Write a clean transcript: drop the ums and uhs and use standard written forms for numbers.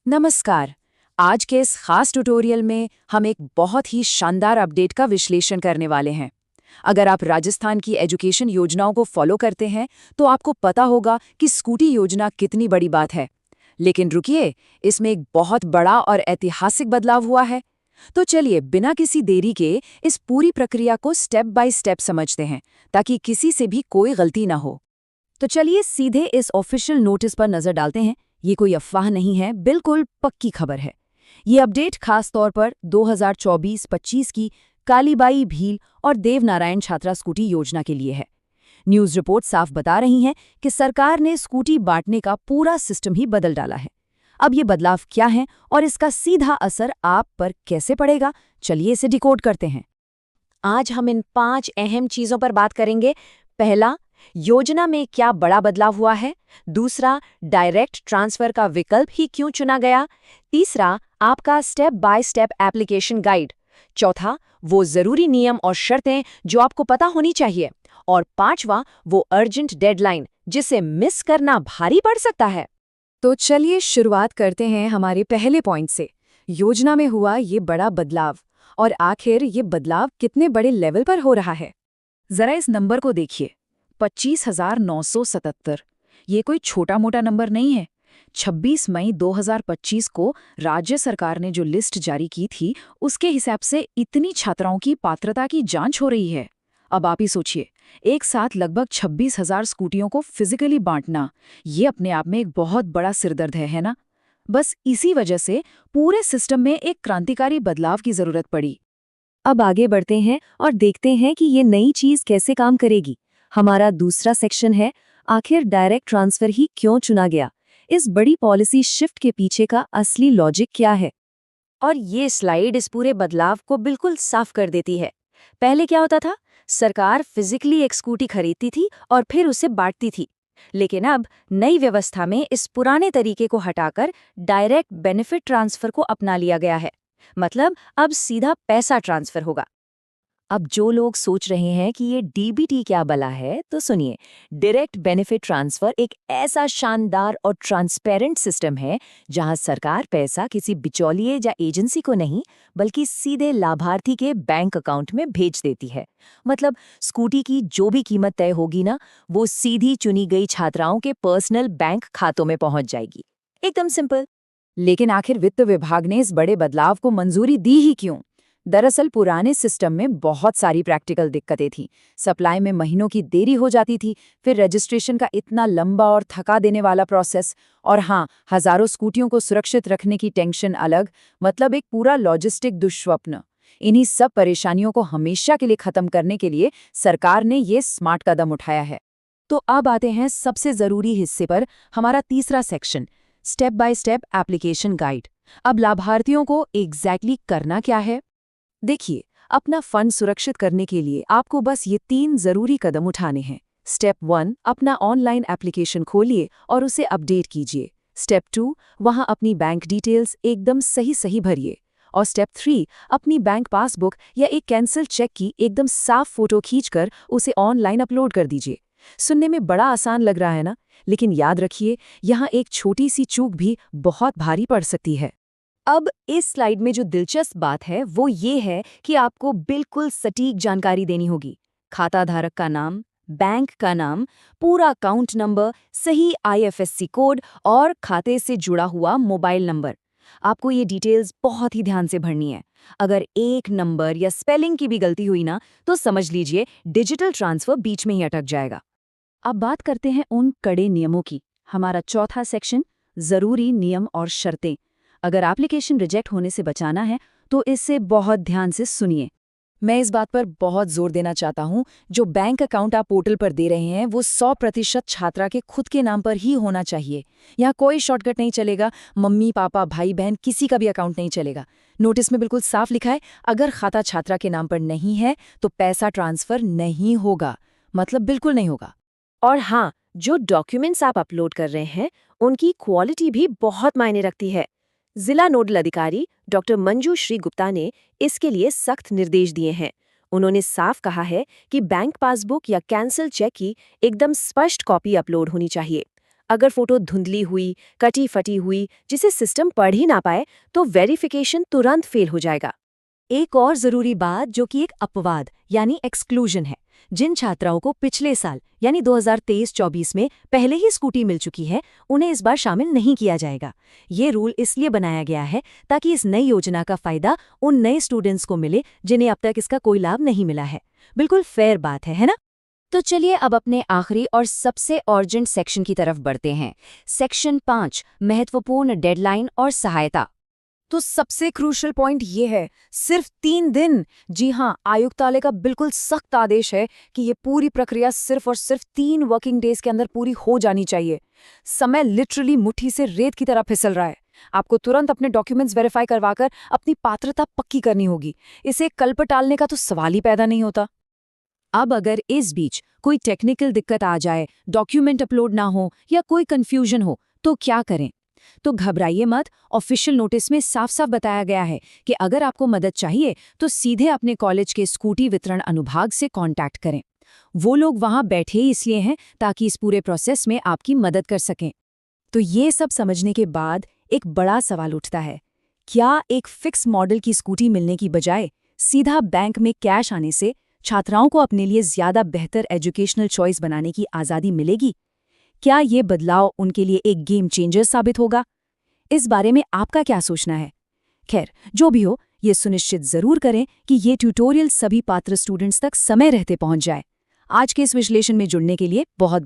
नमस्कार। आज के इस खास ट्यूटोरियल में हम एक बहुत ही शानदार अपडेट का विश्लेषण करने वाले हैं। अगर आप राजस्थान की एजुकेशन योजनाओं को फॉलो करते हैं तो आपको पता होगा कि स्कूटी योजना कितनी बड़ी बात है। लेकिन रुकिए, इसमें एक बहुत बड़ा और ऐतिहासिक बदलाव हुआ है। तो चलिए बिना किसी देरी के इस पूरी प्रक्रिया को स्टेप बाय स्टेप समझते हैं, ताकि किसी से भी कोई गलती ना हो। तो चलिए सीधे इस ऑफिशियल नोटिस पर नजर डालते हैं। ये कोई अफवाह नहीं है, बिल्कुल पक्की खबर है। ये अपडेट खास तौर पर 2024-25 की कालीबाई भील और देवनारायण छात्रा स्कूटी योजना के लिए है। न्यूज़ रिपोर्ट साफ बता रही हैं कि सरकार ने स्कूटी बांटने का पूरा सिस्टम ही बदल डाला है। अब ये बदलाव क्या है और इसका सीधा असर आप पर कैसे पड़ेगा, चलिए इसे डिकोड करते हैं। आज हम इन 5 अहम चीजों पर बात करेंगे। पहला, योजना में क्या बड़ा बदलाव हुआ है। दूसरा, डायरेक्ट ट्रांसफर का विकल्प ही क्यों चुना गया। तीसरा, आपका step by step application guide. चौथा, वो जरूरी नियम और शर्तें जो आपको पता होनी चाहिए। और पांचवा, वो अर्जेंट डेडलाइन जिसे मिस करना भारी पड़ सकता है। तो चलिए शुरुआत करते हैं हमारे पहले पॉइंट से। योजना में हुआ ये बड़ा बदलाव, और आखिर ये बदलाव कितने बड़े लेवल पर हो रहा है। जरा इस नंबर को देखिए, 25,977। ये कोई छोटा मोटा नंबर नहीं है। 26 मई 2025 को राज्य सरकार ने जो लिस्ट जारी की थी, उसके हिसाब से इतनी छात्राओं की पात्रता की जांच हो रही है। अब आप ही सोचिए, एक साथ लगभग 26,000 स्कूटियों को फिजिकली बांटना, ये अपने आप में एक बहुत बड़ा सिरदर्द है ना। बस इसी वजह से पूरे सिस्टम में एक क्रांतिकारी बदलाव की जरूरत पड़ी। अब आगे बढ़ते हैं और देखते हैं कि ये नई चीज कैसे काम करेगी। हमारा दूसरा सेक्शन है, आखिर डायरेक्ट ट्रांसफर ही क्यों चुना गया। इस बड़ी पॉलिसी शिफ्ट के पीछे का असली लॉजिक क्या है। और ये स्लाइड इस पूरे बदलाव को बिल्कुल साफ कर देती है। पहले क्या होता था, सरकार फिजिकली एक स्कूटी खरीदती थी और फिर उसे बांटती थी। लेकिन अब नई व्यवस्था में इस पुराने तरीके को हटाकर डायरेक्ट बेनिफिट ट्रांसफर को अपना लिया गया है। मतलब अब सीधा पैसा ट्रांसफर होगा। अब जो लोग सोच रहे हैं कि ये डीबीटी क्या भला है, तो सुनिए, डायरेक्ट बेनिफिट ट्रांसफर एक ऐसा शानदार और ट्रांसपेरेंट सिस्टम है जहां सरकार पैसा किसी बिचौलिए या एजेंसी को नहीं, बल्कि सीधे लाभार्थी के बैंक अकाउंट में भेज देती है। मतलब स्कूटी की जो भी कीमत तय होगी ना, वो सीधी चुनी गई छात्राओं के पर्सनल बैंक खातों में पहुंच जाएगी। एकदम सिंपल। लेकिन आखिर वित्त विभाग ने इस बड़े बदलाव को मंजूरी दी ही क्यों। दरअसल पुराने सिस्टम में बहुत सारी प्रैक्टिकल दिक्कतें थीं। सप्लाई में महीनों की देरी हो जाती थी, फिर रजिस्ट्रेशन का इतना लंबा और थका देने वाला प्रोसेस, और हाँ, हजारों स्कूटियों को सुरक्षित रखने की टेंशन अलग। मतलब एक पूरा लॉजिस्टिक दुष्स्वप्न। इन्हीं सब परेशानियों को हमेशा के लिए खत्म करने के लिए सरकार ने ये स्मार्ट कदम उठाया है। तो अब आते हैं सबसे जरूरी हिस्से पर, हमारा तीसरा section, step by step application guide. अब लाभार्थियों को एग्जैक्टली करना क्या है। देखिए, अपना फंड सुरक्षित करने के लिए आपको बस ये 3 जरूरी कदम उठाने हैं। स्टेप 1, अपना ऑनलाइन एप्लीकेशन खोलिए और उसे अपडेट कीजिए। स्टेप 2, वहां अपनी बैंक डिटेल्स एकदम सही सही भरिए। और स्टेप 3, अपनी बैंक पासबुक या एक कैंसिल चेक की एकदम साफ फोटो खींचकर उसे ऑनलाइन अपलोड कर दीजिए। सुनने में बड़ा आसान लग रहा है ना, लेकिन याद रखिए, यहाँ एक छोटी सी चूक भी बहुत भारी पड़ सकती है। अब इस स्लाइड में जो दिलचस्प बात है वो ये है कि आपको बिल्कुल सटीक जानकारी देनी होगी। खाता धारक का नाम, बैंक का नाम, पूरा अकाउंट नंबर, सही आईएफएससी कोड और खाते से जुड़ा हुआ मोबाइल नंबर। आपको ये डिटेल्स बहुत ही ध्यान से भरनी है। अगर एक नंबर या स्पेलिंग की भी गलती हुई ना, तो समझ लीजिए डिजिटल ट्रांसफर बीच में ही अटक जाएगा। अब बात करते हैं उन कड़े नियमों की। हमारा चौथा सेक्शन, जरूरी नियम और शर्तें। अगर एप्लीकेशन रिजेक्ट होने से बचाना है तो इससे बहुत ध्यान से सुनिए। मैं इस बात पर बहुत जोर देना चाहता हूँ, जो बैंक अकाउंट आप पोर्टल पर दे रहे हैं वो 100% छात्रा के खुद के नाम पर ही होना चाहिए। यहाँ कोई शॉर्टकट नहीं चलेगा, मम्मी पापा भाई बहन किसी का भी अकाउंट नहीं चलेगा। नोटिस में बिल्कुल साफ लिखा है, अगर खाता छात्रा के नाम पर नहीं है तो पैसा ट्रांसफर नहीं होगा। मतलब बिल्कुल नहीं होगा। और हाँ, जो डॉक्यूमेंट्स आप अपलोड कर रहे हैं उनकी क्वालिटी भी बहुत मायने रखती है। जिला नोडल अधिकारी डॉक्टर मंजू श्री गुप्ता ने इसके लिए सख्त निर्देश दिए हैं। उन्होंने साफ कहा है कि बैंक पासबुक या कैंसिल चेक की एकदम स्पष्ट कॉपी अपलोड होनी चाहिए। अगर फोटो धुंधली हुई, कटी फटी हुई, जिसे सिस्टम पढ़ ही ना पाए, तो वेरिफिकेशन तुरंत फेल हो जाएगा। एक और जरूरी बात जो कि एक अपवाद यानी एक्सक्लूजन है। जिन छात्राओं को पिछले साल यानी 2023-24 में पहले ही स्कूटी मिल चुकी है, उन्हें इस बार शामिल नहीं किया जाएगा। ये रूल इसलिए बनाया गया है ताकि इस नई योजना का फायदा उन नए स्टूडेंट्स को मिले जिन्हें अब तक इसका कोई लाभ नहीं मिला है। बिल्कुल फेयर बात है ना? तो चलिए अब अपने आखिरी और सबसे अर्जेंट सेक्शन की तरफ बढ़ते हैं। सेक्शन 5, महत्वपूर्ण डेडलाइन और सहायता। तो सबसे क्रूशियल पॉइंट ये है, सिर्फ 3 दिन। जी हाँ, आयुक्तालय का बिल्कुल सख्त आदेश है कि ये पूरी प्रक्रिया सिर्फ और सिर्फ 3 वर्किंग डेज के अंदर पूरी हो जानी चाहिए। समय लिटरली मुट्ठी से रेत की तरह फिसल रहा है। आपको तुरंत अपने डॉक्यूमेंट्स वेरीफाई करवाकर अपनी पात्रता पक्की करनी होगी। इसे कल पर टालने का तो सवाल ही पैदा नहीं होता। अब अगर इस बीच कोई टेक्निकल दिक्कत आ जाए, डॉक्यूमेंट अपलोड ना हो या कोई कंफ्यूजन हो, तो क्या करें? तो घबराइए मत। ऑफिशियल नोटिस में साफ साफ बताया गया है कि अगर आपको मदद चाहिए तो सीधे अपने कॉलेज के स्कूटी वितरण अनुभाग से कांटेक्ट करें। वो लोग वहां बैठे ही इसलिए हैं ताकि इस पूरे प्रोसेस में आपकी मदद कर सकें। तो ये सब समझने के बाद एक बड़ा सवाल उठता है, क्या एक फिक्स मॉडल की स्कूटी मिलने की बजाय सीधा बैंक में कैश आने से छात्राओं को अपने लिए ज्यादा बेहतर एजुकेशनल चॉइस बनाने की आज़ादी मिलेगी? क्या ये बदलाव उनके लिए एक गेम चेंजर साबित होगा? इस बारे में आपका क्या सोचना है? खैर, जो भी हो, ये सुनिश्चित जरूर करें कि ये ट्यूटोरियल सभी पात्र स्टूडेंट्स तक समय रहते पहुंच जाए। आज के इस विश्लेषण में जुड़ने के लिए बहुत